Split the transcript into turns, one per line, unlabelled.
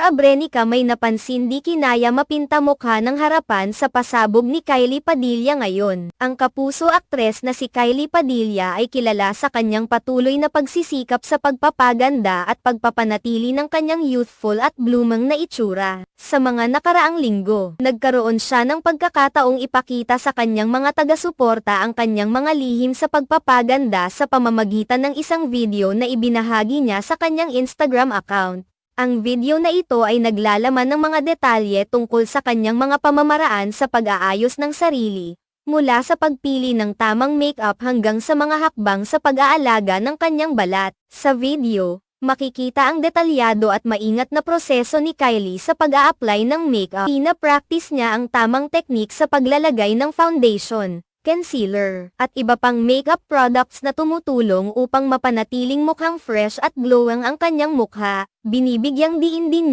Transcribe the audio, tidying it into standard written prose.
Abrenica may napansin di kinaya mapinta mukha ng harapan sa pasabog ni Kylie Padilla ngayon. Ang kapuso aktres na si Kylie Padilla ay kilala sa kanyang patuloy na pagsisikap sa pagpapaganda at pagpapanatili ng kanyang youthful at blooming na itsura. Sa mga nakaraang linggo, nagkaroon siya ng pagkakataong ipakita sa kanyang mga taga-suporta ang kanyang mga lihim sa pagpapaganda sa pamamagitan ng isang video na ibinahagi niya sa kanyang Instagram account. Ang video na ito ay naglalaman ng mga detalye tungkol sa kanyang mga pamamaraan sa pag-aayos ng sarili, mula sa pagpili ng tamang makeup hanggang sa mga hakbang sa pag-aalaga ng kanyang balat. Sa video, makikita ang detalyado at maingat na proseso ni Kylie sa pag-a-apply ng makeup. Pina-practice niya ang tamang teknik sa paglalagay ng foundation, concealer, at iba pang makeup products na tumutulong upang mapanatiling mukhang fresh at glowing ang kanyang mukha. Binibigyang diin din niya